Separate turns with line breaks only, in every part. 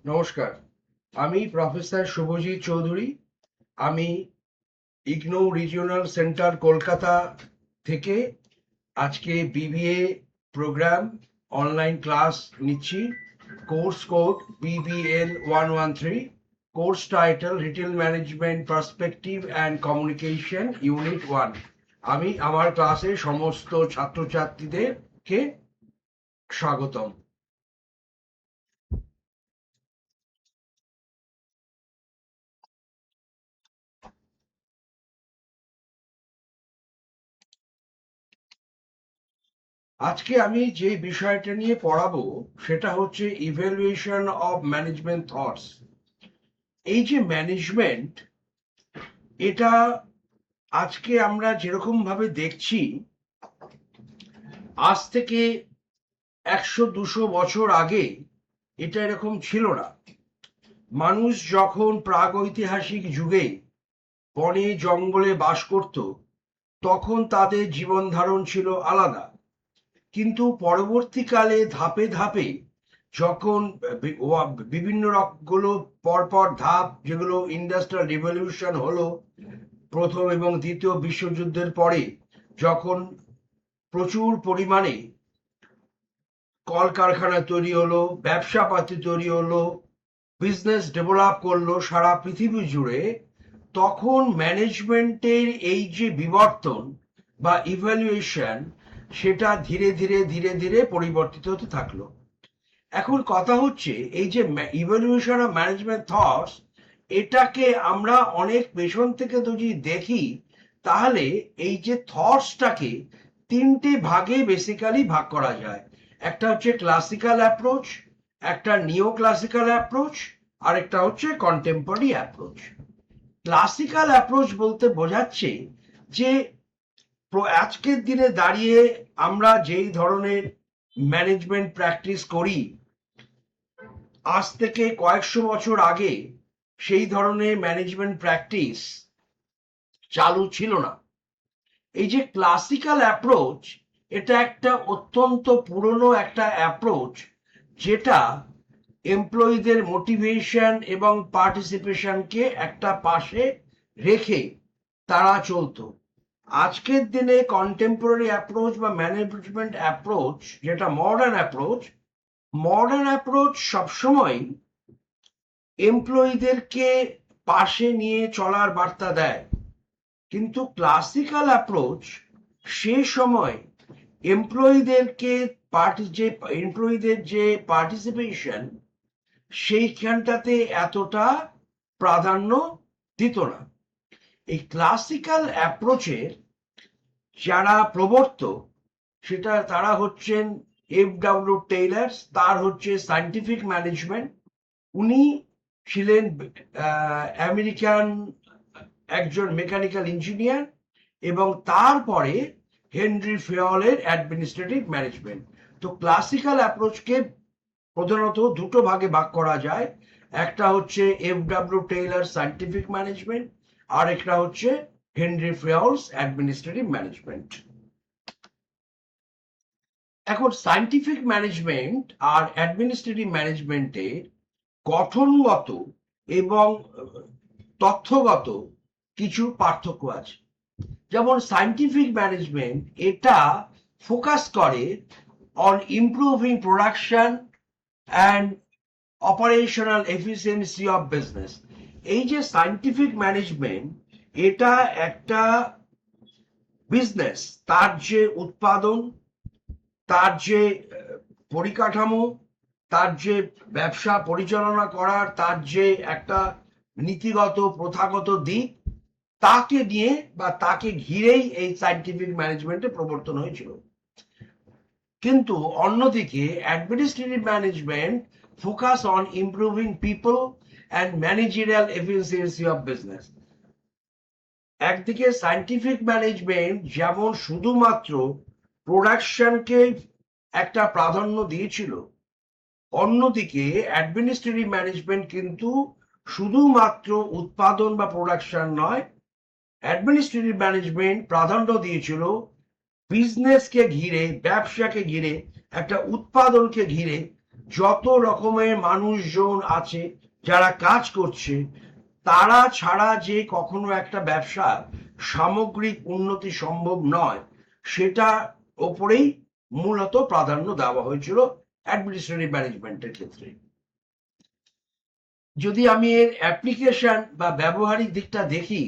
নমস্কার, আমি প্রফেসর শুভজিৎ চৌধুরী। আমি ইগনো রিজিওনাল সেন্টার কলকাতা থেকে আজকে বিবিএ প্রোগ্রাম অনলাইন ক্লাস নিচ্ছি। Course code BBN 113, course title retail management perspective and communication unit 1। আমি আমার ক্লাসে সমস্ত ছাত্রছাত্রীদেরকে স্বাগতম। আজকে আমি যে বিষয়টা নিয়ে পড়াবো সেটা হচ্ছে ইভ্যালুয়েশন অফ ম্যানেজমেন্ট থটস। এই যে ম্যানেজমেন্ট, এটা আজকে আমরা যেরকম ভাবে দেখছি, আজ থেকে 100-200 বছর আগে এটা এরকম ছিল না। মানুষ যখন প্রাগৈতিহাসিক যুগে বনে জঙ্গলে বাস করত, তখন তাদের জীবন ধারণ ছিল আলাদা। কিন্তু পরবর্তীকালে ধাপে ধাপে যখন বিভিন্ন গুলো পরপর ধাপ, যেগুলো ইন্ডাস্ট্রিয়াল রিভলিউশন হলো প্রথম এবং দ্বিতীয় বিশ্বযুদ্ধের পরে, যখন প্রচুর পরিমাণে কলকারখানা তৈরি হলো, ব্যবসা পাতি তৈরি হলো, বিজনেস ডেভেলপ করলো সারা পৃথিবী জুড়ে, তখন ম্যানেজমেন্টের এই যে বিবর্তন বা ইভ্যালুয়েশন, সেটা ধীরে ধীরে ধীরে ধীরে পরিবর্তিত হতে থাকলো। এখন কথা হচ্ছে, এই যে ইভ্যালুয়েশন অফ ম্যানেজমেন্ট থটস, এটাকে আমরা অনেক পেছন থেকে যদি দেখি, তাহলে এই যে থটসটাকে তিনটে ভাগে বেসিক্যালি ভাগ করা যায়। একটা হচ্ছে ক্লাসিক্যাল অ্যাপ্রোচ, একটা নিও ক্লাসিক্যাল অ্যাপ্রোচ, আর একটা হচ্ছে কন্টেম্পোরারি অ্যাপ্রোচ। ক্লাসিক্যাল অ্যাপ্রোচ বলতে বোঝাচ্ছে যে আজকের দিনে দাঁড়িয়ে আমরা যেই ধরনের ম্যানেজমেন্ট প্র্যাকটিস করি, আজ থেকে কয়েকশো বছর আগে সেই ধরনের ম্যানেজমেন্ট প্র্যাকটিস চালু ছিল না। এই যে ক্লাসিক্যাল অ্যাপ্রোচ, এটা একটা অত্যন্ত পুরনো একটা অ্যাপ্রোচ, যেটা এমপ্লয়ীদের মোটিভেশন এবং পার্টিসিপেশনকে একটা পাশে রেখে তারা চলতো। আজকের দিনে কন্টেম্পোরারি অ্যাপ্রোচ বা ম্যানেজমেন্ট অ্যাপ্রোচ, যেটা মডার্ন অ্যাপ্রোচ সবসময় এমপ্লয়ীদেরকে পাশে নিয়ে চলার বার্তা দেয়। কিন্তু ক্লাসিক্যাল অ্যাপ্রোচ সে সময় এমপ্লয়ীদেরকে এমপ্লয়ীদের যে পার্টিসিপেশন, সেইখানটাতে এতটা প্রাধান্য দিত না। এই ক্লাসিক্যাল অ্যাপ্রোচের যারা প্রবর্তক, তারা হচ্ছেন F.W. টেইলর। তার হচ্ছে সায়েন্টিফিক ম্যানেজমেন্ট। উনি ছিলেন আমেরিকান একজন মেকানিক্যাল ইঞ্জিনিয়ার, এবং তারপরে হেনরি ফেয়লের অ্যাডমিনিস্ট্রেটিভ ম্যানেজমেন্ট। তো ক্লাসিক্যাল অ্যাপ্রোচকে প্রধানত দুটো ভাগে ভাগ করা যায়। একটা হচ্ছে F.W. টেইলর সায়েন্টিফিক ম্যানেজমেন্ট, আর একটা হচ্ছে হেনরি ফেয়লস অ্যাডমিনিস্ট্রেটিভ ম্যানেজমেন্ট। এখন সায়েন্টিফিক ম্যানেজমেন্ট আর অ্যাডমিনিস্ট্রেটিভ ম্যানেজমেন্টে গঠনগত এবং তথ্যগত কিছু পার্থক্য আছে। যেমন সায়েন্টিফিক ম্যানেজমেন্ট, এটা ফোকাস করে on improving production and operational efficiency of business. এই যে সায়েন্টিফিক ম্যানেজমেন্ট, এটা একটা বিজনেস, তার যে উৎপাদন, তার যে পরিকাঠামো, তার যে ব্যবসা পরিচালনা করার তার যে একটা নীতিগত প্রথাগত দিক, তাকে নিয়ে বা তাকে ঘিরেই এই সায়েন্টিফিক ম্যানেজমেন্টের প্রবর্তন হয়েছিল। কিন্তু অন্যদিকে administrative management focus on improving people and managerial efficiency of business. একদিকে সায়েন্টিফিক ম্যানেজমেন্ট যেমন শুধুমাত্র প্রোডাকশনকে একটা প্রাধান্য দিয়েছিল, অন্যদিকে অ্যাডমিনিস্ট্রেটিভ ম্যানেজমেন্ট কিন্তু শুধুমাত্র উৎপাদন বা প্রোডাকশন নয়, অ্যাডমিনিস্ট্রেটিভ ম্যানেজমেন্ট প্রাধান্য দিয়েছিল বিজনেসকে ঘিরে, ব্যবসাকে ঘিরে, একটা উৎপাদনকে ঘিরে যত রকমের মানুষজন আছে যারা কাজ করছে, তারা ছাড়া যে কখনো একটা ব্যবসার সামগ্রিক উন্নতি সম্ভব নয়, সেটা ওপরেই মূলত প্রাধান্য দেওয়া হয়েছিল অ্যাডমিনিস্ট্রেটিভ ম্যানেজমেন্টের ক্ষেত্রে। যদি আমি এর অ্যাপ্লিকেশন বা ব্যবহারিক দিকটা দেখি,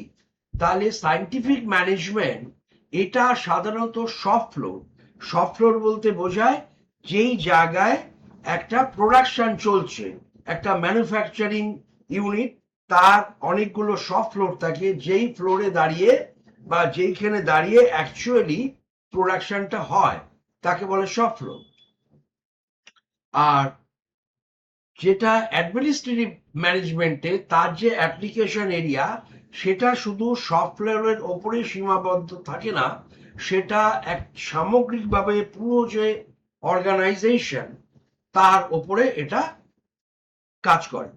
তাহলে সায়েন্টিফিক ম্যানেজমেন্ট এটা সাধারণত সফট ফ্লোর বলতে বোঝায় যেই জায়গায় একটা প্রোডাকশন চলছে, একটা ম্যানুফ্যাকচারিং ইউনিট, তার অনেকগুলো সফট ফ্লোর থাকে, যেই ফ্লোরে দাঁড়িয়ে বা যেইখানে দাঁড়িয়ে অ্যাকচুয়ালি প্রোডাকশনটা হয় তাকে বলে সফট ফ্লোর। আর যেটা অ্যাডমিনিস্ট্রেটিভ ম্যানেজমেন্টে তার যে অ্যাপ্লিকেশন এরিয়া, সেটা শুধু সফটওয়্যারের ওপরে সীমাবদ্ধ থাকে না, সেটা এক সামগ্রিকভাবে পুরো যে অর্গানাইজেশন তার ওপরে এটা কাজ করে।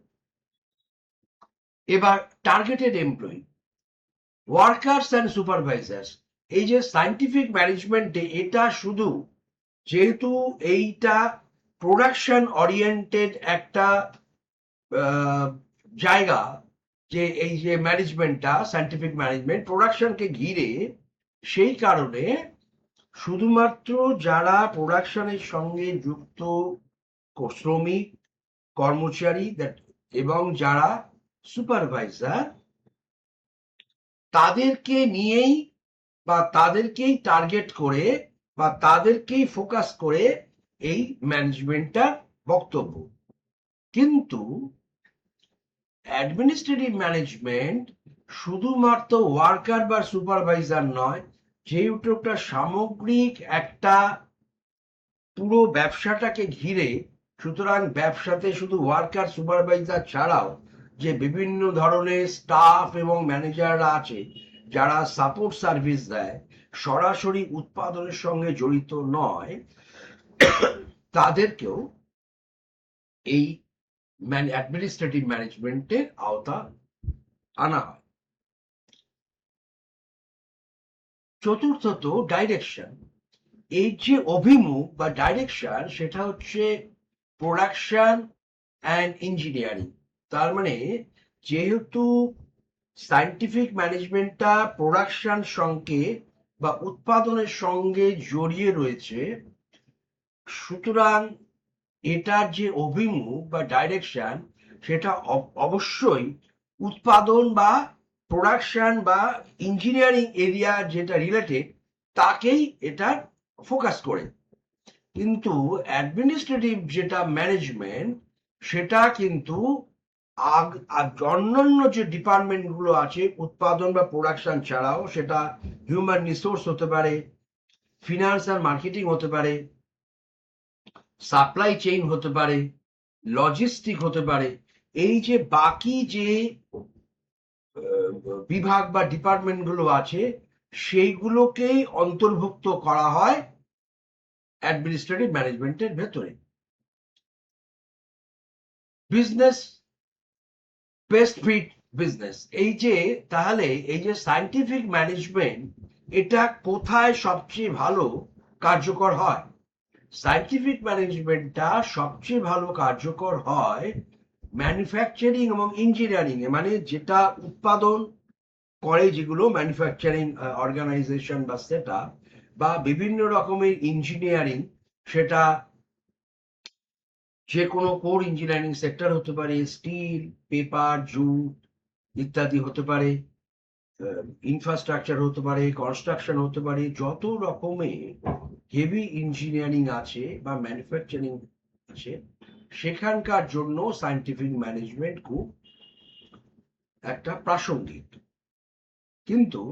এবার targeted employee, workers and supervisors, এই যে সায়েন্টিফিক ম্যানেজমেন্টে এটা শুধু, যেহেতু এইটা প্রোডাকশন ওরিয়েন্টেড একটা জায়গা, যে এই যে ম্যানেজমেন্টটা সায়েন্টিফিক ম্যানেজমেন্ট প্রোডাকশনকে ঘিরে, সেই কারণে শুধুমাত্র যারা প্রোডাকশনের সঙ্গে যুক্ত শ্রমিক, কর্মচারী এবং যারা সুপারভাইজার, তাদেরকে নিয়েই বা তাদেরকেই টার্গেট করে বা তাদেরকেই ফোকাস করে এই ম্যানেজমেন্টটার বক্তব্য। কিন্তু অ্যাডমিনিস্ট্রেটিভ ম্যানেজমেন্ট শুধুমাত্র ওয়ার্কার বা সুপারভাইজার নয়, যেহেতু একটা সামগ্রিক একটা পুরো ব্যবসাটাকে ঘিরে, সুতরাং ব্যবসাতে শুধু ওয়ার্কার সুপারভাইজার ছাড়াও যে বিভিন্ন ধরনের স্টাফ এবং ম্যানেজাররা আছে যারা সাপোর্ট সার্ভিস দেয়, সরাসরি উৎপাদনের সঙ্গে জড়িত নয়, তাদেরকেও এই অ্যাডমিনিস্ট্রেটিভ ম্যানেজমেন্টের আওতা আনা হয়। চতুর্থত ডাইরেকশন, এই যে অভিমুখ বা ডাইরেকশন, সেটা হচ্ছে প্রোডাকশন অ্যান্ড ইঞ্জিনিয়ারিং। তার মানে যেহেতু সায়েন্টিফিক ম্যানেজমেন্টটা প্রোডাকশন সঙ্গে বা উৎপাদনের সঙ্গে জড়িয়ে রয়েছে, সুতরাং এটার যে অভিমুখ বা ডাইরেকশন, সেটা অবশ্যই উৎপাদন বা প্রোডাকশন বা ইঞ্জিনিয়ারিং এরিয়া যেটা রিলেটেড, তাকেই এটা ফোকাস করে। কিন্তু অ্যাডমিনিস্ট্রেটিভ যেটা ম্যানেজমেন্ট, সেটা কিন্তু অন্যান্য যে ডিপার্টমেন্ট গুলো আছে উৎপাদন বা প্রোডাকশন ছাড়াও, সেটা হিউম্যান রিসোর্স হতে পারে, ফিনান্স আর মার্কেটিং হতে পারে, সাপ্লাই চেইন হতে পারে, লজিস্টিক হতে পারে, এই যে বাকি যে বিভাগ বা ডিপার্টমেন্ট গুলো আছে, সেইগুলোকেই অন্তর্ভুক্ত করা হয় অ্যাডমিনিস্ট্রেটিভ ম্যানেজমেন্টের ভেতরে। বিজনেস বেস্ট ফিট বিজনেস, এই যে তাহলে এই যে সায়েন্টিফিক ম্যানেজমেন্ট, এটা কোথায় সবচেয়ে ভালো কার্যকর হয়? সায়েন্টিফিক ম্যানেজমেন্টটা সবচেয়ে ভালো কার্যকর হয় ম্যানুফ্যাকচারিং এবং ইঞ্জিনিয়ারিং এ, মানে যেটা উৎপাদন করে, যেগুলো ম্যানুফ্যাকচারিং অর্গানাইজেশন বা সেটা, বা বিভিন্ন রকমের ইঞ্জিনিয়ারিং, সেটা যে কোনো কোর ইঞ্জিনিয়ারিং সেক্টর হতে পারে, স্টিল, পেপার, জুট ইত্যাদি হতে পারে, ইনফ্রাস্ট্রাকচার হতে পারে, কনস্ট্রাকশন হতে পারে, যত রকমের হেভি ইঞ্জিনিয়ারিং আছে বা ম্যানুফ্যাকচারিং আছে, সেখানকার জন্য সায়েন্টিফিক ম্যানেজমেন্ট খুব একটা প্রাসঙ্গিক। কিন্তু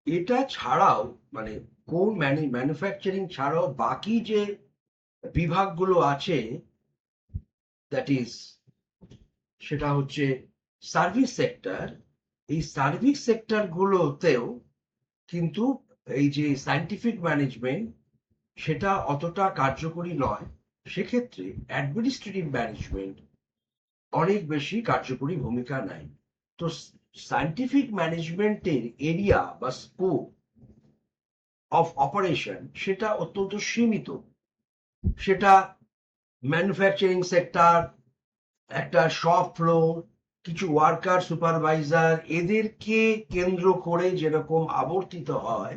এটা ছাড়াও, মানে কোর ম্যানুফ্যাকচারিং ছাড়াও বাকি যে বিভাগগুলো আছে, দ্যাট ইজ, সেটা হচ্ছে সার্ভিস সেক্টর। এই সার্ভিস সেক্টর গুলোতেও কিন্তু এই যে সায়েন্টিফিক ম্যানেজমেন্ট, সেটা অতটা কার্যকরী নয়। সেক্ষেত্রে অ্যাডমিনিস্ট্রেটিভ ম্যানেজমেন্ট অনেক বেশি কার্যকরী ভূমিকা নেয়। তো সায়েন্টিফিক ম্যানেজমেন্টের এরিয়া বা স্কোপ অফ অপারেশন, সেটা অত্যন্ত সীমিত। সেটা ম্যানুফ্যাকচারিং সেক্টর, একটা শপ ফ্লোর, কিছু ওয়ার্কার সুপারভাইজার, এদেরকে কেন্দ্র করে যেরকম আবর্তিত হয়,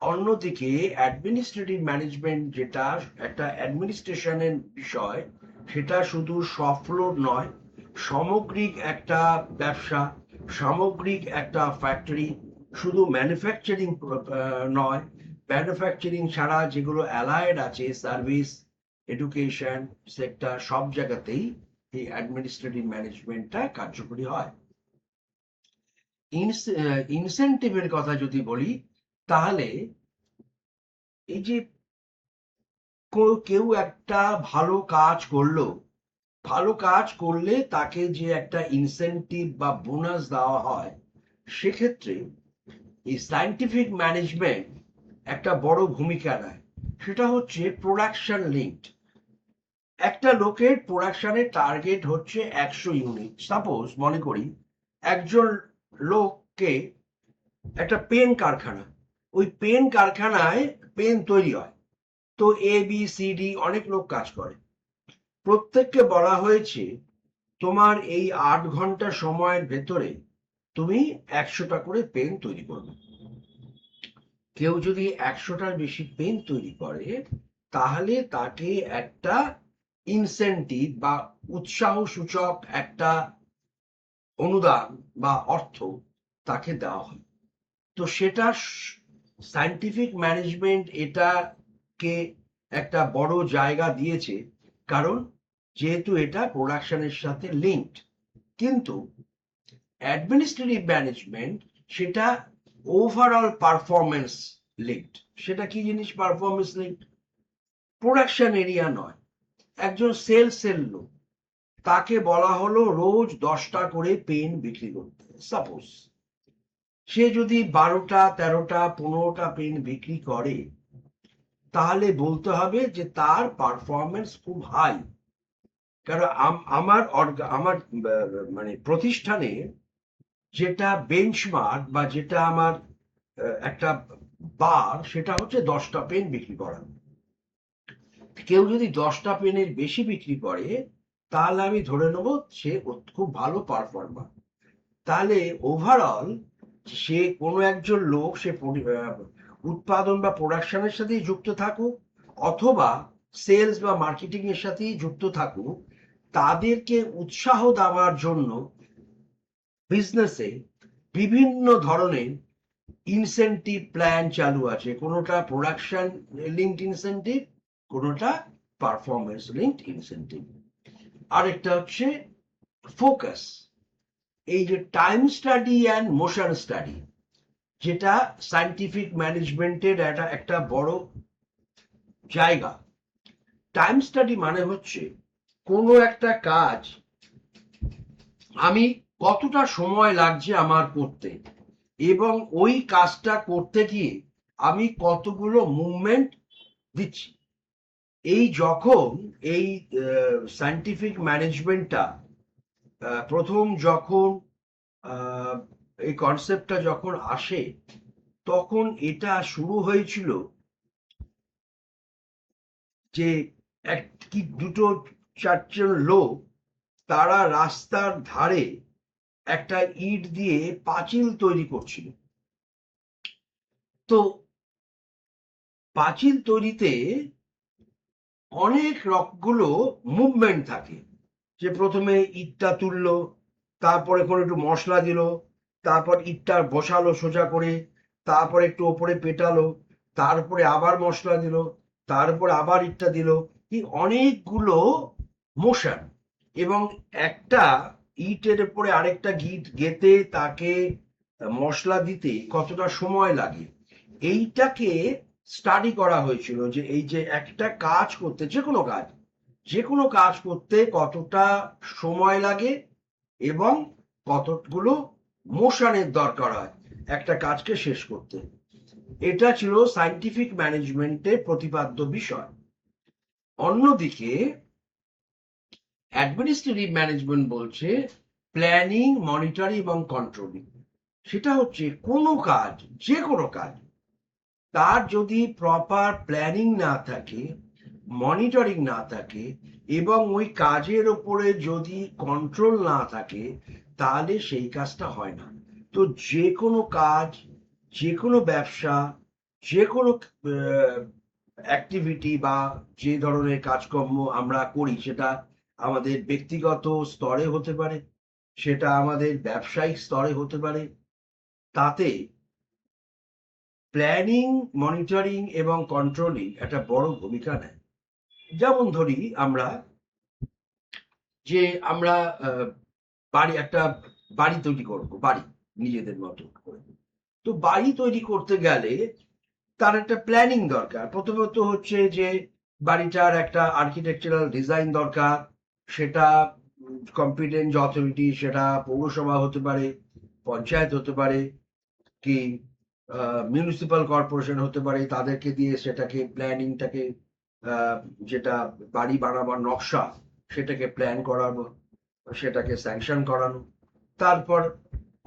অন্যদিকে অ্যাডমিনিস্ট্রেটিভ ম্যানেজমেন্ট যেটা একটা অ্যাডমিনিস্ট্রেশনের বিষয়, সেটা শুধু শপ ফ্লোর নয়, সামগ্রিক একটা ব্যবসা, সামগ্রিক একটা ফ্যাক্টরি, শুধু ম্যানুফ্যাকচারিং নয়, ম্যানুফ্যাকচারিং ছাড়া যেগুলো অ্যালায়েড আছে, সার্ভিস, এডুকেশন সেক্টর, সব জায়গাতেই এই অ্যাডমিনিস্ট্রেটিভ ম্যানেজমেন্টটা কার্যকরী হয়। ইনসেন্টিভের কথা যদি বলি, তাহলে এই যে কেউ একটা ভালো কাজ করলো, ভালো কাজ করলে তাকে যে একটা ইনসেন্টিভ বা বোনাস দেওয়া হয়, সেক্ষেত্রে এই সায়েন্টিফিক ম্যানেজমেন্ট একটা বড় ভূমিকা নেয়। সেটা হচ্ছে প্রোডাকশন লিঙ্কড। একটা লোকের প্রোডাকশনের টার্গেট হচ্ছে 100 ইউনিট। সাপোজ মনে করি একজন লোককে একটা পেন কারখানা, ওই পেন কারখানায় পেন তৈরি হয়, তো ABCD অনেক লোক কাজ করে, প্রত্যেককে বলা হয়েছে তোমার এই 8 ঘন্টা সময়ের ভেতরে তুমি 100টা করে পেন তৈরি করবে। কেউ যদি 100টার বেশি পেন তৈরি করে, তাহলে তাকে একটা ইনসেন্টিভ বা উৎসাহ সূচক একটা অনুদান বা অর্থ তাকে দেওয়া হয়। তো সেটা সায়েন্টিফিক ম্যানেজমেন্ট এটাকে একটা বড় জায়গা দিয়েছে, কারণ যেহেতু এটা প্রোডাকশনের সাথে লিঙ্কড। কিন্তু অ্যাডমিনিস্ট্রেটিভ ম্যানেজমেন্ট সেটা ওভারঅল পারফরমেন্স লিঙ্কড। সেটা কি জিনিস পারফরমেন্স লিঙ্কড? প্রোডাকশন এরিয়া নয়, একজন সেলসের লোক, তাকে বলা হলো রোজ 10টা করে পেন বিক্রি করতে। সাপোজ সে যদি 12টা, 13টা, 15টা পেন বিক্রি করে, তাহলে বলতে হবে যে তার পারফরমেন্স খুব হাই। কারণ আমার মানে প্রতিষ্ঠানে যেটা বেঞ্চমার্ক বা যেটা আমার একটা বার, সেটা হচ্ছে 10টা পেন বিক্রি করা। কেউ যদি 10টা পেনের বেশি বিক্রি করে, তাহলে আমি ধরে নেব সে খুব ভালো পারফর্মার। তাহলে ওভারঅল সে কোনো একজন লোক, সে উৎপাদন বা প্রোডাকশনের সাথেই যুক্ত থাকুক, অথবা সেলস বা মার্কেটিং এর সাথেই যুক্ত থাকুক, তাদেরকে উৎসাহ দেওয়ার জন্য বিজনেসে বিভিন্ন ধরনের ইনসেন্টিভ প্ল্যান চালু আছে। কোনোটা প্রোডাকশন লিঙ্কড ইনসেন্টিভ, কোনোটা পারফরমেন্স লিঙ্কড ইনসেন্টিভ। আরেকটা হচ্ছে ফোকাস। এই যে time study and motion study, যেটা সায়েন্টিফিক ম্যানেজমেন্টের একটা বড় জায়গা। টাইম স্টাডি মানে হচ্ছে কোনো একটা কাজ আমি কতটা সময় লাগছে আমার করতে, এবং ওই কাজটা করতে গিয়ে আমি কতগুলো মুভমেন্ট দিচ্ছি। এই যখন এই সায়েন্টিফিক ম্যানেজমেন্টটা প্রথম যখন আহ, এই কনসেপ্টটা যখন আসে, তখন এটা শুরু হয়েছিল যে এক কি দুটো চারজন লোক, তারা রাস্তার ধারে একটা ইট দিয়ে পাঁচিল তৈরি করছিল। তো পাঁচিল তৈরিতে অনেক রকগুলো মুভমেন্ট থাকে, যে প্রথমে ইটটা তুললো, তারপরে কোনো একটু মশলা দিল, তারপর ইটটা বসালো সোজা করে, তারপরে একটু ওপরে পেটালো, তারপরে আবার মশলা দিল, তারপরে আবার ইটটা দিল। এই অনেকগুলো মোশন, এবং একটা ইটের উপরে আরেকটা গিট গেঁথে তাকে মশলা দিতে কতটা সময় লাগে, এইটাকে স্টাডি করা হয়েছিল। যে এই যে একটা কাজ করতে, যে কোনো কাজ করতে কতটা সময় লাগে এবং কতগুলো মোশনের দরকার হয় একটা কাজকে শেষ করতে। এটা ছিল সায়েন্টিফিক ম্যানেজমেন্টের প্রতিপাদ্য বিষয়। অন্যদিকে অ্যাডমিনিস্ট্রেটিভ ম্যানেজমেন্ট বলছে প্ল্যানিং, মনিটরিং এবং কন্ট্রোলিং। সেটা হচ্ছে কোনো কাজ, যে কোনো কাজ, তার যদি প্রপার প্ল্যানিং না থাকে মনিটরিং না থাকে এবং ওই কাজের ওপরে যদি কন্ট্রোল না থাকে, তাহলে সেই কাজটা হয় না। তো যে কোনো কাজ, যে কোনো ব্যবসা, যে কোনো অ্যাক্টিভিটি বা যে ধরনের কাজকর্ম আমরা করি, সেটা আমাদের ব্যক্তিগত স্তরে হতে পারে, সেটা আমাদের ব্যবসায়িক স্তরে হতে পারে, তাতে প্ল্যানিং, মনিটরিং এবং কন্ট্রোলিং একটা বড় ভূমিকা নেয়। যেমন ধরি আমরা যে আমরা একটা বাড়ি তৈরি করব, বাড়ি নিজেদের মতো করে। তো বাড়ি তৈরি করতে গেলে তার একটা প্ল্যানিং দরকার। প্রথমত হচ্ছে যে বাড়িটার একটা আর্কিটেকচারাল ডিজাইন দরকার। সেটা কম্পিটেন্ট অথরিটি, সেটা পৌরসভা হতে পারে, পঞ্চায়েত হতে পারে, কি মিউনিসিপাল কর্পোরেশন হতে পারে, তাদেরকে দিয়ে সেটাকে প্ল্যানিংটাকে, যেটা বাড়ি বানাবার নকশা, সেটাকে প্ল্যান করানো, সেটাকে স্যাংশন করানো। তারপর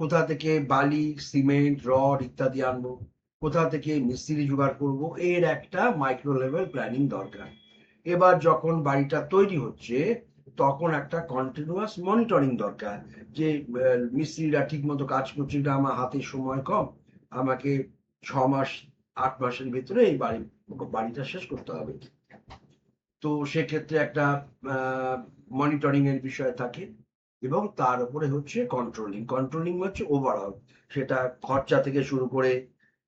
কোথা থেকে বালি, সিমেন্ট, রড ইত্যাদি আনবো, কোথা থেকে মিস্ত্রি জোগাড় করব, এর একটা মাইক্রো লেভেল প্ল্যানিং দরকার। এবার যখন বাড়িটা তৈরি হচ্ছে, তখন একটা কন্টিনিউয়াস মনিটরিং দরকার, যে মিস্ত্রিরা ঠিক মতো কাজ করছে না, আমার হাতে সময় কম, আমাকে 6 মাস 8 মাসের ভিতরে এই বাড়িটা শেষ করতে হবে। তো সেক্ষেত্রে একটা মনিটরিং এর বিষয় থাকে, এবং তার উপরে হচ্ছে কন্ট্রোলিং। কন্ট্রোলিং হচ্ছে ওভারঅল, সেটা খরচা থেকে শুরু করে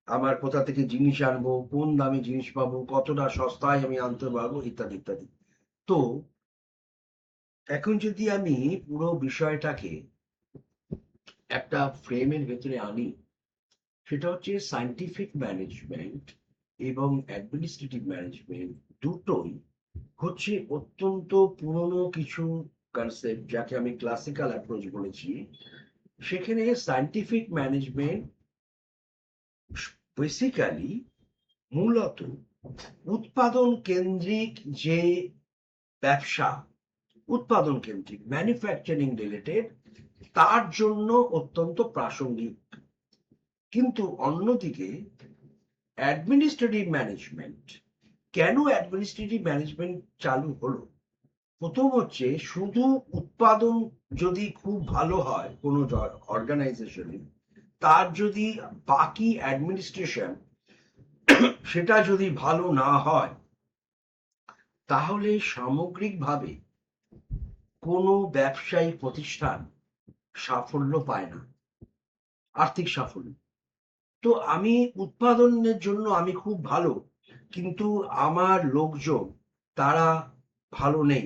আমার কোথা থেকে জিনিস আনবো, কোন দামে জিনিস পাবো, কতটা সস্তায় আমি আনতে পারবো, ইত্যাদি ইত্যাদি। তো এখন যদি আমি পুরো বিষয়টাকে একটা ফ্রেমের ভেতরে আনি, সেটা হচ্ছে সায়েন্টিফিক ম্যানেজমেন্ট এবং অ্যাডমিনিস্ট্রেটিভ ম্যানেজমেন্ট দুটোই হচ্ছে অত্যন্ত পুরনো কিছু কনসেপ্ট, যাকে আমি ক্লাসিক্যাল অ্যাপ্রোচ বলেছি। সেখানে সায়েন্টিফিক ম্যানেজমেন্ট বেসিক্যালি মূলত উৎপাদন কেন্দ্রিক যে ব্যবসা, উৎপাদন কেন্দ্রিক ম্যানুফ্যাকচারিং রিলেটেড, তার জন্য অত্যন্ত প্রাসঙ্গিক। কিন্তু অন্যদিকে অ্যাডমিনিস্ট্রেটিভ ম্যানেজমেন্ট, কেন অ্যাডমিনিস্ট্রেটিভ ম্যানেজমেন্ট চালু হলো? প্রথম হচ্ছে, শুধু উৎপাদন যদি খুব ভালো হয় কোনো অর্গানাইজেশনে, তার যদি বাকি অ্যাডমিনিস্ট্রেশন সেটা যদি ভালো না হয়, তাহলে সামগ্রিকভাবে কোনো ব্যবসায়িক প্রতিষ্ঠান সাফল্য পায় না, আর্থিক সাফল্য। তো আমি উৎপাদনের জন্য আমি খুব ভালো, কিন্তু আমার লোকজন তারা ভালো নেই,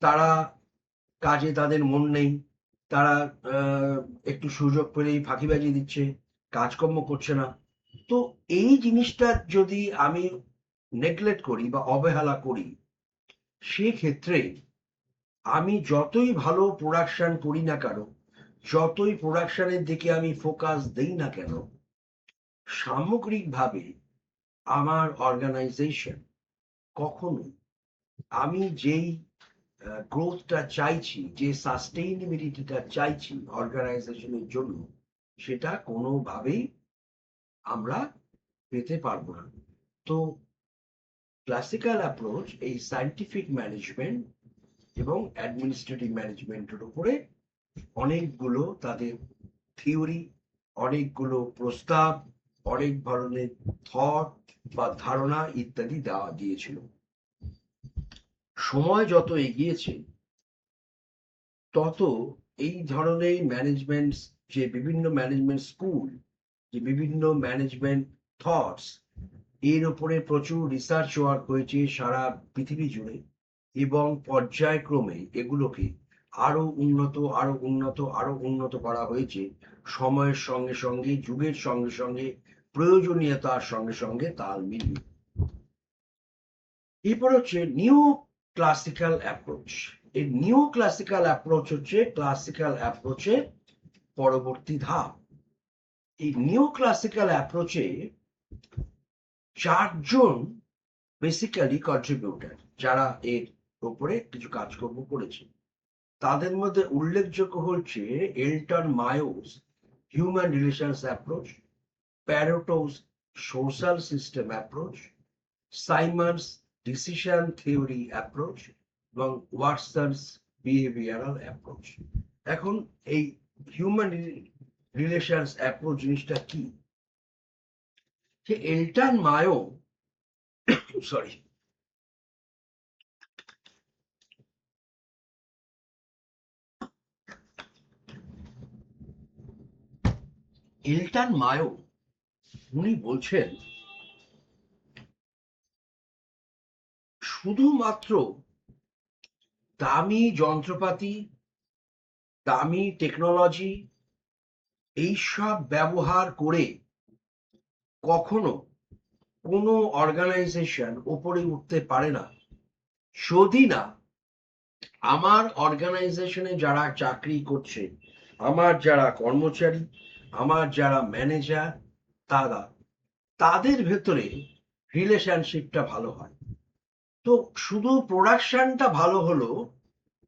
তারা কাজে তাদের মন নেই, তারা একটু সুযোগ পেলেই ফাঁকিবাজি দিচ্ছে, কাজকর্ম করছে না। তো এই জিনিসটা যদি আমি নেগলেক্ট করি বা অবহেলা করি, সেক্ষেত্রে আমি যতই ভালো প্রোডাকশন করি না কেন, যতই প্রোডাকশনের দিকে আমি ফোকাস দেই না কেন, সামগ্রিকভাবে আমার অর্গানাইজেশন কখনো আমি যেই গ্রোথটা চাইছি, যে সাস্টেইনেবিলিটিটা চাইছি অর্গানাইজেশনের জন্য, সেটা কোনোভাবেই আমরা পেতে পারবো না। তো ক্লাসিক্যাল অ্যাপ্রোচ এই সায়েন্টিফিক ম্যানেজমেন্ট এবং অ্যাডমিনিস্ট্রেটিভ ম্যানেজমেন্টের উপরে অনেকগুলো তাদের থিওরি, অনেকগুলো প্রস্তাব, অনেক ধরনের থট বা ধারণা ইত্যাদি দেওয়া দিয়েছিল। সময় যত এগিয়েছে, তত এই ধরনের ম্যানেজমেন্ট, যে বিভিন্ন ম্যানেজমেন্ট স্কুল, যে বিভিন্ন ম্যানেজমেন্ট থটস, এর উপরে প্রচুর রিসার্চ ওয়ার্ক হয়েছে সারা পৃথিবী জুড়ে, এবং পর্যায়ক্রমে এগুলোকে আরো উন্নত, আরো উন্নত, আরো উন্নত করা হয়েছে, সময়ের সঙ্গে সঙ্গে, যুগের সঙ্গে সঙ্গে, প্রয়োজনীয়তার সঙ্গে সঙ্গে তাল মিলিয়ে। এরপর হচ্ছে নিউ ক্লাসিক্যাল অ্যাপ্রোচ। এই নিউ ক্লাসিক্যাল অ্যাপ্রোচ হচ্ছে ক্লাসিক্যাল অ্যাপ্রোচের পরবর্তী ধাপ। এই নিউ ক্লাসিক্যাল অ্যাপ্রোচে 4জন বেসিক্যালি কন্ট্রিবিউটার, যারা এর উপরে কিছু কাজকর্ম করেছে। তাদের মধ্যে উল্লেখযোগ্য হচ্ছে Elton Mayo's human relations approach, Pareto's social system approach, Simon's decision theory approach এবং ওয়াটসনস বিহেভিয়ারাল অ্যাপ্রোচ। এখন এই হিউম্যান রিলেশনস অ্যাপ্রোচ জিনিসটা কি? যে Elton Mayo, sorry, Elton Mayo উনি বলছেন শুধুমাত্র দামি যন্ত্রপাতি, দামি টেকনোলজি এইসব ব্যবহার করে কখনো কোনো অর্গানাইজেশন ওপরে উঠতে পারে না, যদি না আমার অর্গানাইজেশনে যারা চাকরি করছে, আমার যারা কর্মচারী, আমার যারা ম্যানেজার, তাদের ভেতরে রিলেশনশিপটা ভালো হয়। তো শুধু প্রোডাকশনটা ভালো হলো,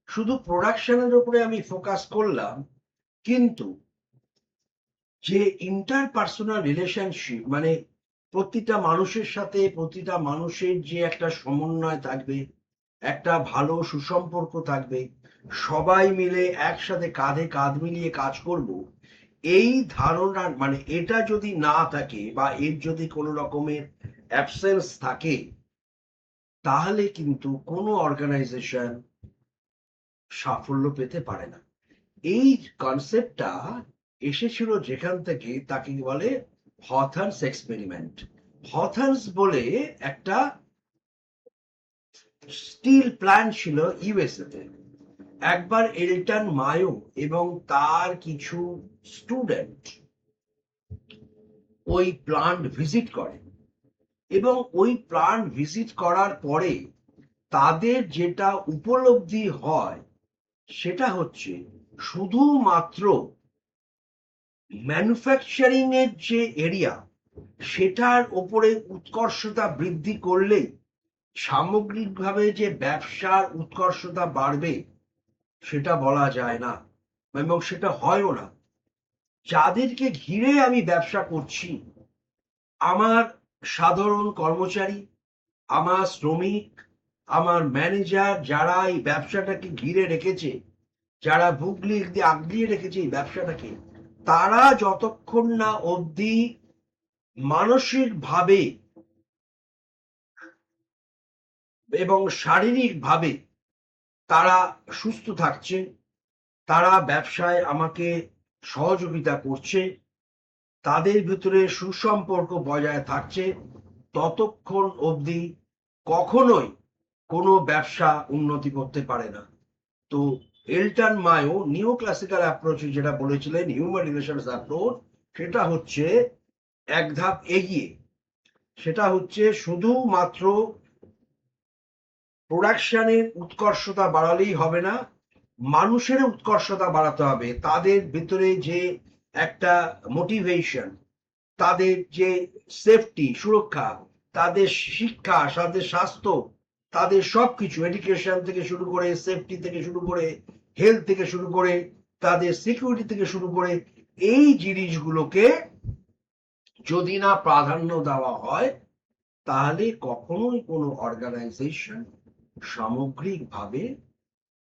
শুধু প্রোডাকশনের উপরে আমি ফোকাস করলাম, কিন্তু যে ইন্টারপার্সোনাল রিলেশনশিপ, মানে প্রতিটা মানুষের সাথে প্রতিটা মানুষের যে একটা সমন্বয় থাকবে, একটা ভালো সুসম্পর্ক থাকবে, সবাই মিলে একসাথে কাঁধে কাঁধ মিলিয়ে কাজ করব, এই ধারণা মানে এটা যদি না থাকে বা এর যদি কোনো রকমের অ্যাবসেন্স থাকে, তাহলে কিন্তু কোনো অর্গানাইজেশন সাফল্য পেতে পারে না। এই কনসেপ্টটা এসেছিল যেখান থেকে, তাকে বলে হথার্নস এক্সপেরিমেন্ট। হথার্নস বলে একটা স্টিল প্ল্যান্ট ছিল ইউএসএ তে। একবার এল্টন মায়ো এবং তার কিছু স্টুডেন্ট ওই প্ল্যান্ট ভিজিট করে, এবং ওই প্ল্যান্ট ভিজিট করার পরে তাদের যেটা উপলব্ধি হয় সেটা হচ্ছে শুধুমাত্র ম্যানুফ্যাকচারিং এর যে এরিয়া, সেটার ওপরে উৎকর্ষতা বৃদ্ধি করলেই সামগ্রিকভাবে যে ব্যবসার উৎকর্ষতা বাড়বে সেটা বলা যায় না, এবং সেটা হয়ও না। যাদেরকে ঘিরে আমি ব্যবসা করছি, আমার সাধারণ কর্মচারী, আমার শ্রমিক, আমার ম্যানেজার, যারা এই ব্যবসাটাকে ঘিরে রেখেছে, যারা বুকলি দিয়ে আগলিয়ে রেখেছে এই ব্যবসাটাকে, তারা যতক্ষণ না অবধি মানসিক ভাবে এবং শারীরিক ভাবে তারা সুস্থ থাকছে, তারা ব্যবসায় আমাকে সহযোগিতা করছে, তাদের ভিতরে সুসম্পর্ক বজায় থাকছে, ততক্ষণ অবধি কখনোই কোনো ব্যবসা উন্নতি করতে পারে না। তো Elton Mayo neo classical approach যেটা বলেছিলেন হিউম্যান রিলেশনস অ্যাপ্রোচ, সেটা হচ্ছে এক ধাপ এগিয়ে। সেটা হচ্ছে শুধুমাত্র প্রোডাকশনের উৎকর্ষতা বাড়ালেই হবে না, মানুষের উৎকর্ষতা বাড়াতে হবে। তাদের ভিতরে যে একটা মোটিভেশন, তাদের যে সেফটি সুরক্ষা, তাদের শিক্ষা, তাদের স্বাস্থ্য, তাদের সবকিছু, এডুকেশন থেকে শুরু করে, সেফটি থেকে শুরু করে, হেলথ থেকে শুরু করে, তাদের সিকিউরিটি থেকে শুরু করে, এই জিনিসগুলোকে যদি না প্রাধান্য দেওয়া হয়, তাহলে কখনোই কোনো অর্গানাইজেশন সামগ্রিকভাবে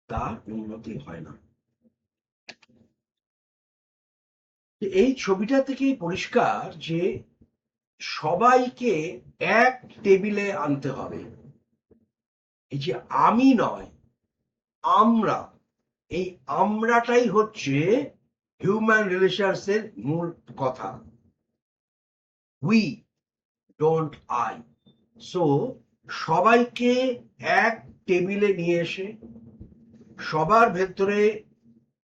তার উন্নতি হয় না। এই ছবিটা থেকেই পরিষ্কার যে সবাইকে এক টেবিলে আনতে হবে। এই যে আমি নয়, আমরা, এই আমরাটাই হচ্ছে হিউম্যান রিলেশনস এর মূল কথা। We, don't I. সো সবাইকে এক টেবিলে নিয়ে এসে সবার ভেতরে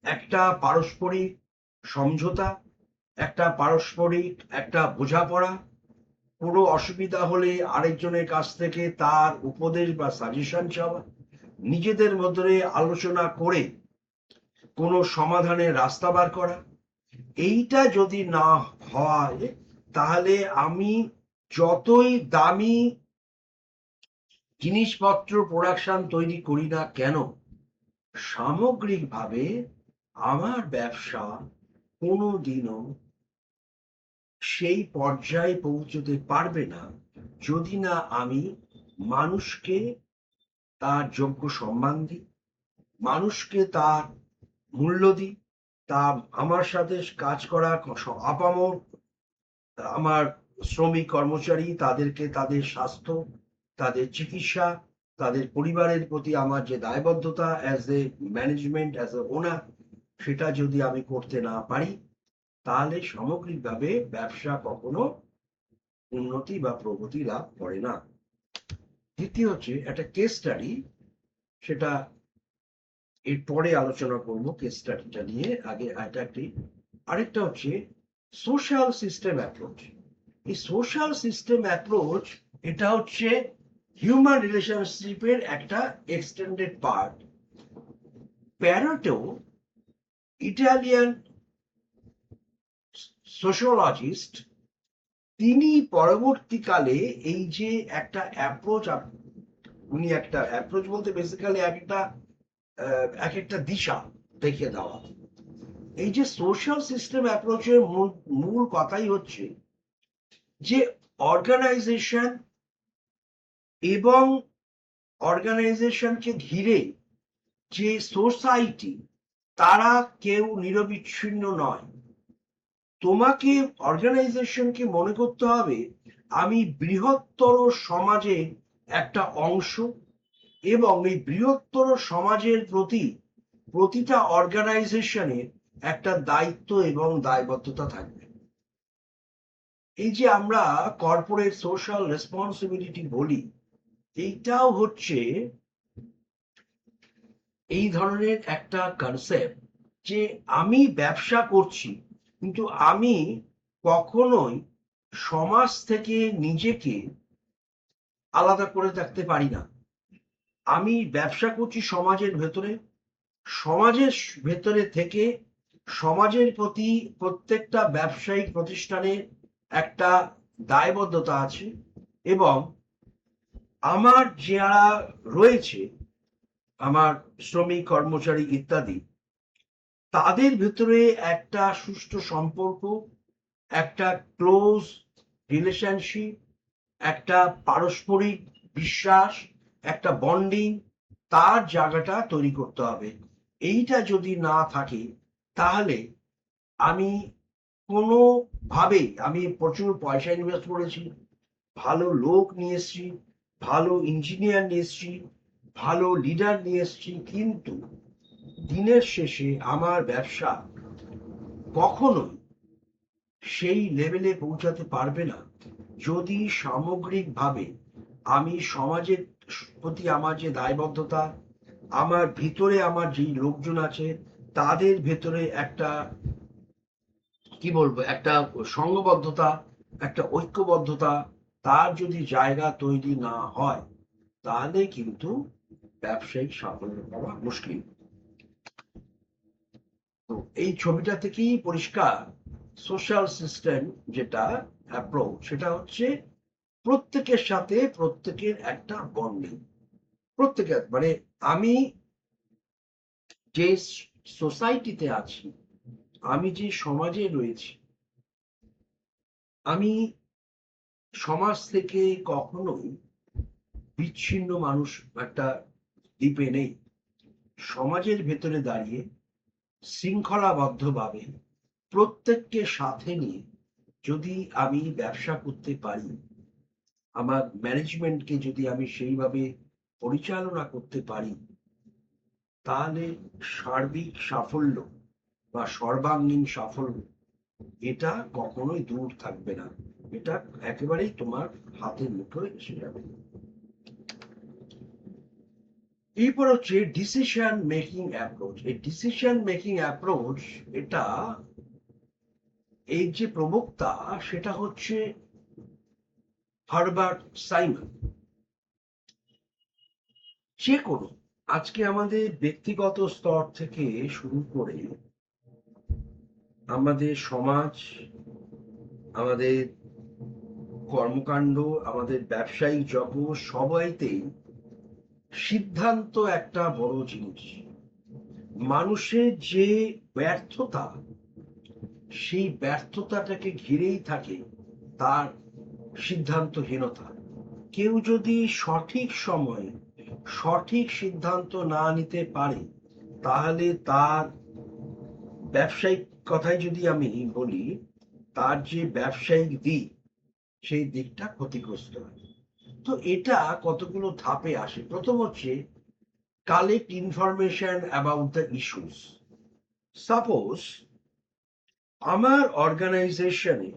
একটা পারস্পরিক সমঝোতা, একটা পারস্পরিক একটা বোঝাপড়া, কোনো অসুবিধা হলে আরেকজনের কাছ থেকে তার উপদেশ বা সাজেশন চাওয়া, নিজেদের মধ্যে আলোচনা করে কোনো সমাধানের রাস্তা বার করা, এইটা যদি না হয়, তাহলে আমি যতই দামি জিনিসপত্র প্রোডাকশন তৈরি করি না কেন, সামগ্রিকভাবে আমার ব্যবসা কোনোদিনও সেই পর্যায়ে পৌঁছতে পারবে না, যদি না আমি মানুষকে তার যোগ্য সম্মান দিই, মানুষকে তার মূল্য দিই, তা আমার সাথে কাজ করা আপামর আমার শ্রমিক কর্মচারী, তাদেরকে তাদের স্বাস্থ্য, তাদের চিকিৎসা, তাদের পরিবারের প্রতি আমার যে দায়বদ্ধতা as a management, as a owner, সেটা যদি আমি করতে না পারি, তাহলে সামগ্রিকভাবে ব্যবসা কখনো উন্নতি বা প্রগতি লাভ করে না। দ্বিতীয় হচ্ছে একটা কেস স্টাডি, সেটা এর পরে আলোচনা করবো কেস স্টাডিটা নিয়ে, আগে এটা একটি। আরেকটা হচ্ছে সোশ্যাল সিস্টেম অ্যাপ্রোচ। এই সোশ্যাল সিস্টেম অ্যাপ্রোচ এটা হচ্ছে হিউম্যান রিলেশনশিপের একটা extended part. Pareto, Italian sociologist, তিনি পরবর্তীকালে এই যে একটা অ্যাপ্রোচ, উনি একটা অ্যাপ্রোচ বলতে বেসিক্যালি এক একটা দিশা দেখিয়ে দেওয়া। এই যে সোশ্যাল সিস্টেম অ্যাপ্রোচের মূল কথাই হচ্ছে যে অর্গানাইজেশন এবং অর্গানাইজেশনকে ঘিরে যে সোসাইটি, তারা কেউ নিরবিচ্ছিন্ন নয়। তোমাকে অর্গানাইজেশনকে মনে করতে হবে আমি বৃহত্তর সমাজের একটা অংশ, এবং এই বৃহত্তর সমাজের প্রতি প্রতিটা অর্গানাইজেশনের একটা দায়িত্ব এবং দায়বদ্ধতা থাকবে। এই যে আমরা কর্পোরেট সোশ্যাল রেসপন্সিবিলিটি বলি, এইটাও হচ্ছে এই ধরনের একটা কনসেপ্ট যে আমি ব্যবসা করছি, কিন্তু আমি কখনোই সমাজ থেকে নিজেকে আলাদা করে রাখতে পারি না। আমি ব্যবসা করছি সমাজের ভেতরে, সমাজের ভেতরে থেকে সমাজের প্রতি প্রত্যেকটা ব্যবসায়িক প্রতিষ্ঠানের একটা দায়বদ্ধতা আছে, এবং আমার যারা রয়েছে, আমার শ্রমিক কর্মচারী ইত্যাদি, তাদের ভেতরে একটা সুষ্ঠু সম্পর্ক, একটা ক্লোজ রিলেশনশিপ, একটা পারস্পরিক বিশ্বাস, একটা বন্ডিং, তার জায়গাটা তৈরি করতে হবে। এইটা যদি না থাকে, তাহলে আমি কোনোভাবে, আমি প্রচুর পয়সা ইনভেস্ট করেছি, ভালো লোক নিয়ে এসছি, ভালো ইঞ্জিনিয়ার নিয়ে এসছি, ভালো লিডার নিয়ে এসছি, কিন্তু দিনের শেষে আমার ব্যবসা কখনোই সেই লেভেলে পৌঁছাতে পারবে না যদি সামগ্রিকভাবে আমি সমাজের প্রতি আমার যে দায়বদ্ধতা, আমার ভিতরে আমার যে লোকজন আছে, তাদের ভেতরে একটা কি বলবো, একটা সংঘবদ্ধতা, একটা ঐক্যবদ্ধতা, তার যদি জায়গা তৈরি না হয়, তাহলে কিন্তু ব্যবসায়িক সাফল্য পাওয়া মুশকিল। তো এই ছবিটা থেকেই পরিষ্কার সোশ্যাল সিস্টেম যেটা অ্যাপ্রোচ, সেটা হচ্ছে প্রত্যেকের সাথে প্রত্যেকের একটা বন্ডিং। প্রত্যেকের মানে আমি যে সোসাইটিতে আছি, আমি যে সমাজে রয়েছি, আমি সমাজ থেকে কখনোই বিচ্ছিন্ন মানুষ একটা দ্বীপে নেই। সমাজের ভেতরে দাঁড়িয়ে শৃঙ্খলাবদ্ধভাবে প্রত্যেককে সাথে নিয়ে যদি আমি ব্যবসা করতে পারি, আমার ম্যানেজমেন্টকে যদি আমি সেইভাবে পরিচালনা করতে পারি, তাহলে সার্বিক সাফল্য বা সর্বাঙ্গীন সাফল্য এটা কখনোই দূর থাকবে না, এটা একেবারেই তোমার হাতের মুঠোয় এসে যাবে। এরপর হচ্ছে ডিসিশন মেকিং অ্যাপ্রোচ। এই ডিসিশন মেকিং অ্যাপ্রোচ, এটা এই যে প্রবক্তা, সেটা হচ্ছে হারবার্ট সাইমন। যে কোনো, আজকে আমাদের ব্যক্তিগত স্তর থেকে শুরু করে আমাদের সমাজ, আমাদের কর্মকাণ্ড, আমাদের ব্যবসায়িক জগৎ, সবাইতেই সিদ্ধান্ত একটা বড় জিনিস। মানুষের যে ব্যর্থতা, সেই ব্যর্থতাটাকে ঘিরেই থাকে তার সিদ্ধান্তহীনতা। কেউ যদি সঠিক সময়ে সঠিক সিদ্ধান্ত না নিতে পারে, তাহলে তার ব্যবসায়িক কথাই যদি আমি বলি, তার যে ব্যবসায়িক দিক, সেই দিকটা ক্ষতিগ্রস্ত হয়। তো এটা কতগুলো ধাপে আসে। প্রথম হচ্ছে collect information about the issues. Suppose আমার অর্গানাইজেশনে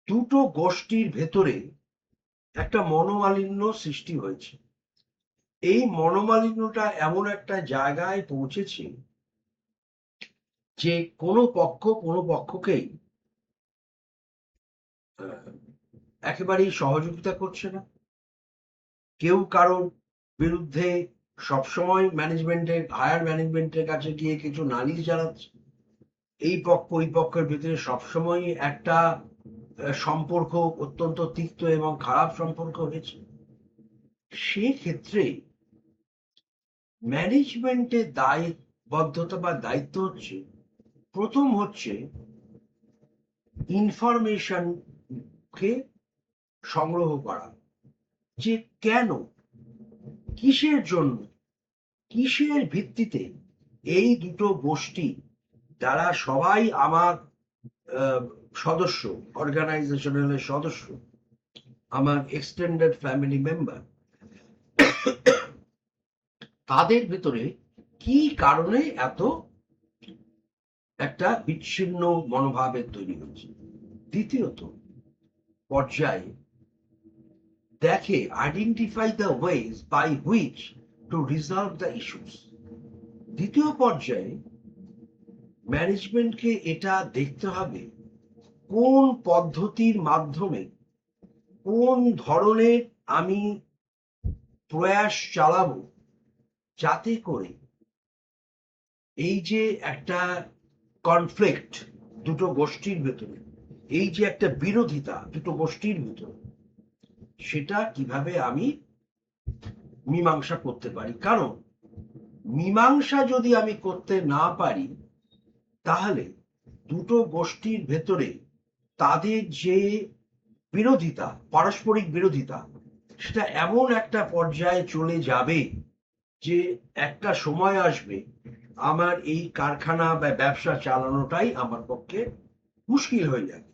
দুটো গোষ্ঠীর ভেতরে একটা মনোমালিন্য সৃষ্টি হয়েছে। এই মনোমালিন্যটা এমন একটা জায়গায় পৌঁছেছে যে কোনো পক্ষকেই একেবারেই সহযোগিতা করছে না। কেউ কারোর বিরুদ্ধে সবসময় হায়ার ম্যানেজমেন্টের কাছে গিয়ে কিছু নালিশ জানাচ্ছে। এই পক্ষ ওই পক্ষের ভিতরে সবসময় একটা সম্পর্ক অত্যন্ত তিক্ত এবং খারাপ সম্পর্ক হয়েছে। সেক্ষেত্রে ম্যানেজমেন্টের দায়বদ্ধতা বা দায়িত্ব হচ্ছে, প্রথম হচ্ছে ইনফরমেশনকে সংগ্রহ করা, যে কেন, কিসের জন্য, কিসের ভিত্তিতে এই দুটো গোষ্ঠী, যারা সবাই আমার সদস্য, অর্গানাইজেশনের সদস্য, আমার এক্সটেন্ডেড ফ্যামিলি মেম্বার, তাদের ভিতরে কি কারণে এত একটা বিচ্ছিন্ন মনোভাবের তৈরি হচ্ছে। দ্বিতীয়ত পর্যায়ে দেখে identify the ways by which to resolve the issues. দ্বিতীয় পর্যায়ে ম্যানেজমেন্টকে এটা দেখতে হবে কোন পদ্ধতির মাধ্যমে, কোন ধরনের আমি প্রয়াস চালাবো, যাতে করে এই যে একটা কনফ্লিক্ট দুটো গোষ্ঠীর ভেতরে, এই যে একটা বিরোধিতা দুটো গোষ্ঠীর ভেতরে, সেটা কিভাবে আমি মীমাংসা করতে পারি। কারণ মীমাংসা যদি আমি করতে না পারি, তাহলে দুটো গোষ্ঠীর ভেতরে তাদের যে বিরোধিতা, পারস্পরিক বিরোধিতা, সেটা এমন একটা পর্যায়ে চলে যাবে যে একটা সময় আসবে আমার এই কারখানা বা ব্যবসা চালানোটাই আমার পক্ষে মুশকিল হয়ে যাবে।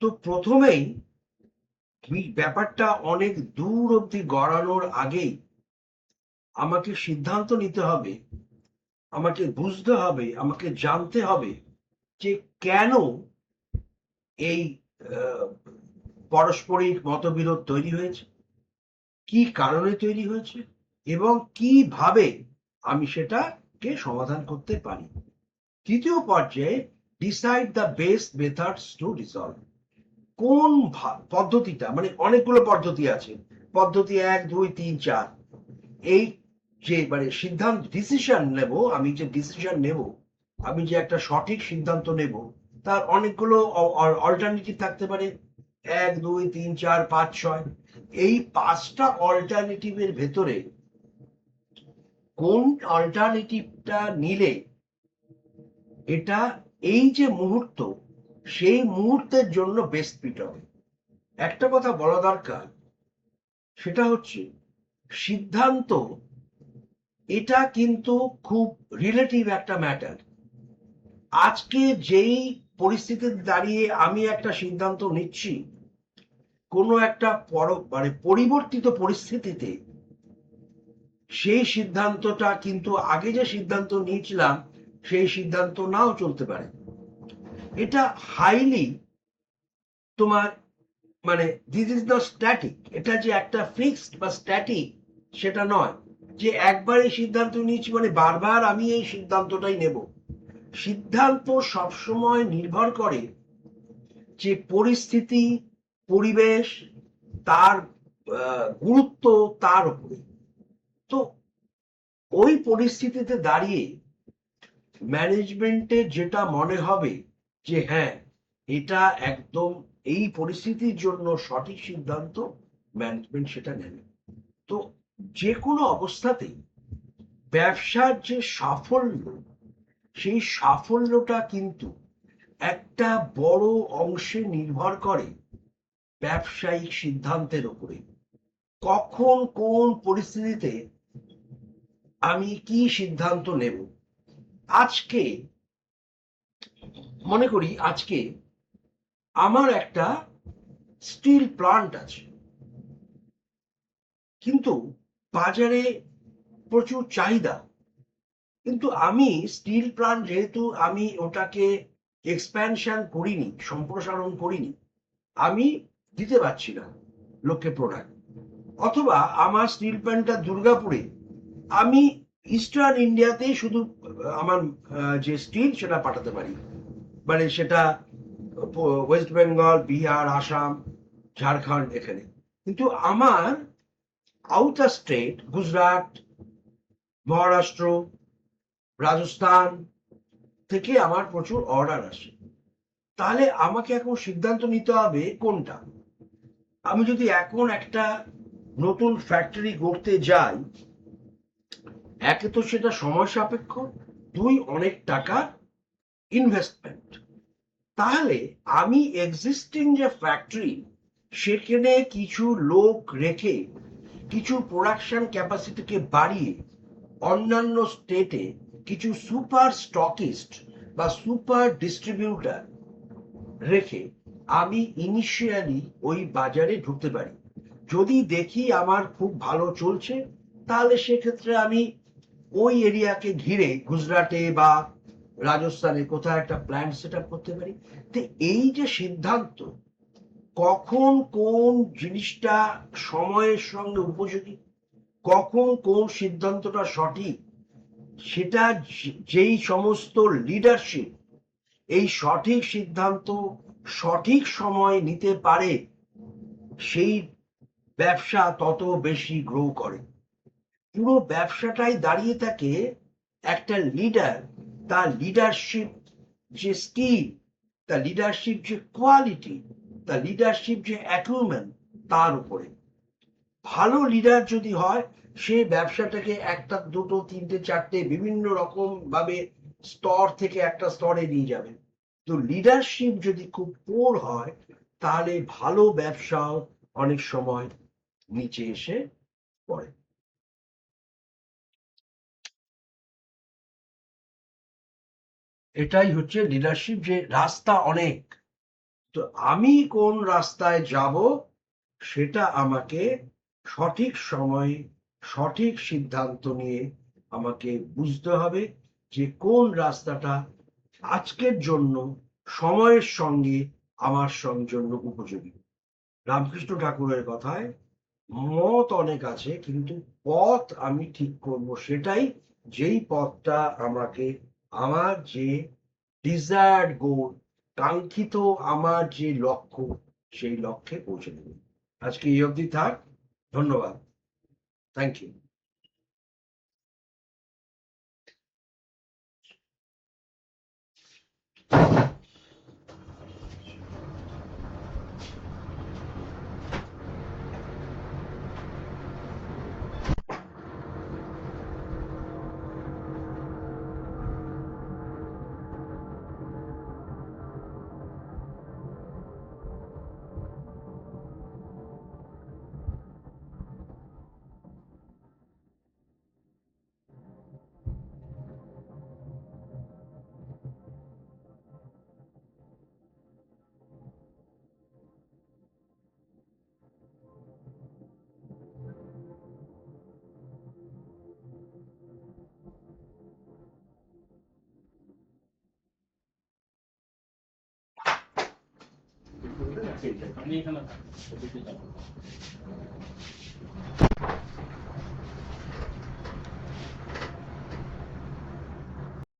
তো প্রথমেই ব্যাপারটা অনেক দূর অব্দি গড়ানোর আগেই আমাকে সিদ্ধান্ত নিতে হবে, আমাকে বুঝতে হবে, আমাকে জানতে হবে যে কেন এই পারস্পরিক মতবিরোধ তৈরি হয়েছে, কি কারণে তৈরি হয়েছে, এবং কিভাবে আমি সেটাকে সমাধান করতে পারি। তৃতীয় পর্যায়ে decide the best methods two resolve. কোন পদ্ধতিটা, মানে অনেকগুলো পদ্ধতি আছে, পদ্ধতি 1 2 3 4, এই যে মানে সিদ্ধান্ত ডিসিশন নেব, আমি যে ডিসিশন নেব, আমি যে একটা সঠিক সিদ্ধান্ত নেব, তার অনেকগুলো অল্টারনেটিভ থাকতে পারে, 1 2 3 4 5 6। এই 5টা অল্টারনেটিভের ভেতরে কোন অল্টারনেটিভটা নিলে এটা এই যে মুহূর্ত, সেই মুহূর্তের জন্য বেস্ট ফিট হবে। একটা কথা বলা দরকার, সেটা হচ্ছে সিদ্ধান্ত এটা কিন্তু খুব রিলেটিভ একটা ম্যাটার। আজকে যেই পরিস্থিতিতে দাঁড়িয়ে আমি একটা সিদ্ধান্ত নিচ্ছি, কোনো একটা মানে পরিবর্তিত পরিস্থিতিতে সেই সিদ্ধান্তটা কিন্তু আগে যে সিদ্ধান্ত নিয়েছিলাম সেই সিদ্ধান্ত নাও চলতে পারে। এটা হাইলি তোমার মানে দিস ইজ নট স্ট্যাটিক, এটা যে একটা ফিক্সড বা স্ট্যাটিক সেটা নয়, যে একবার এই সিদ্ধান্ত নিয়েছি মানে বারবার আমি এই সিদ্ধান্তটাই নেব। সিদ্ধান্ত সবসময় নির্ভর করে যে পরিস্থিতি, পরিবেশ, তার গুরুত্ব, তার উপরে। তো ওই পরিস্থিতিতে দাঁড়িয়ে ম্যানেজমেন্টের যেটা মনে হবে যে হ্যাঁ, এটা একদম এই পরিস্থিতির জন্য সঠিক সিদ্ধান্ত, ম্যানেজমেন্ট সেটা নেবে। তো যে কোনো অবস্থাতেই ব্যবসার যে সাফল্য, সেই সাফল্যটা কিন্তু একটা বড় অংশে নির্ভর করে ব্যবসায়িক সিদ্ধান্তের উপরে। কখন কোন পরিস্থিতিতে আমি কি সিদ্ধান্ত নেব। আজকে মনে করি, আজকে আমার একটা স্টিল প্লান্ট আছে, কিন্তু বাজারে প্রচুর চাহিদা, কিন্তু আমি স্টিল প্লান্ট যেহেতু আমি ওটাকে এক্সপ্যানশন করিনি, সম্প্রসারণ করিনি, আমি দিতে পারছি না লোককে প্রোডাক্ট। অথবা আমার স্টিল প্ল্যান্টটা দুর্গাপুরে, আমি ইস্টার্ন ইন্ডিয়াতে শুধু আমার যে স্টিল সেটা পাঠাতে পারি, মানে সেটা ওয়েস্ট বেঙ্গল, বিহার, আসাম, ঝাড়খণ্ড এখানে। কিন্তু আমার আউটার স্টেট গুজরাট, মহারাষ্ট্র, রাজস্থান থেকে আমার প্রচুর অর্ডার আসে। তাহলে আমাকে এখন সিদ্ধান্ত নিতে হবে কোনটা। আমি যদি এখন একটা নতুন ফ্যাক্টরি গড়তে যাই, একে তো সেটা সময় সাপেক্ষ, দুই অনেক টাকা ইনভেস্টমেন্ট। তাহলে আমি এক্সিস্টিং যে ফ্যাক্টরি, সেখানে কিছু লোক রেখে কিছু প্রোডাকশন ক্যাপাসিটিকে বাড়িয়ে অন্যান্য স্টেটে কিছু সুপার স্টকিস্ট বা সুপার ডিস্ট্রিবিউটার রেখে আমি ইনিশিয়ালি ওই বাজারে ঢুকতে পারি। যদি দেখি আমার খুব ভালো চলছে, তাহলে সেক্ষেত্রে আমি ওই এরিয়াকে ঘিরে গুজরাটে বা রাজস্থানে কোথাও একটা প্ল্যান্ট সেট আপ করতে পারি। তো এই যে সিদ্ধান্ত, কখন কোন জিনিসটা সময়ের সঙ্গে উপযোগী, কখন কোন সিদ্ধান্তটা সঠিক, সেটা যেই সমস্ত লিডারশিপ এই সঠিক সিদ্ধান্ত সঠিক সময় নিতে পারে, সেই ব্যবসা তত বেশি গ্রো করে। পুরো ব্যবসাটাই দাঁড়িয়ে থাকে একটা লিডার, তার লিডারশিপ যে স্কিল, তার লিডারশিপ যে কোয়ালিটি, তার লিডারশিপ যে অ্যাকুইপমেন্ট, তার উপরে। ভালো লিডার যদি হয়, সে ব্যবসাটাকে একটা, দুটো, তিনটে, চারটে বিভিন্ন রকম ভাবে স্তর থেকে একটা স্তরে নিয়ে যাবে। তো লিডারশিপ যদি খুব পোর হয়, তাহলে ভালো ব্যবসাও অনেক সময় নিচে এসে পড়ে। এটাই হচ্ছে লিডারশিপ, যে রাস্তা অনেক, তো আমি কোন রাস্তায় যাব সেটা আমাকে সঠিক সময়ে সঠিক সিদ্ধান্ত নিয়ে আমাকে বুঝতে হবে যে কোন রাস্তাটা আজকের জন্য সময়ের সঙ্গে আমার জন্য উপযোগী। রামকৃষ্ণ ঠাকুরের কথায় মত অনেক আছে, কিন্তু পথ আমি ঠিক করব সেটাই, যেই পথটা আমাকে আমার যে ডিজায়ার্ড গোল, কাঙ্ক্ষিত আমার যে লক্ষ্য, সেই লক্ষ্যে পৌঁছে দেবে। আজকে এই অবধি থাক। ধন্যবাদ। Thank you.
আমি এখানে থাকবো।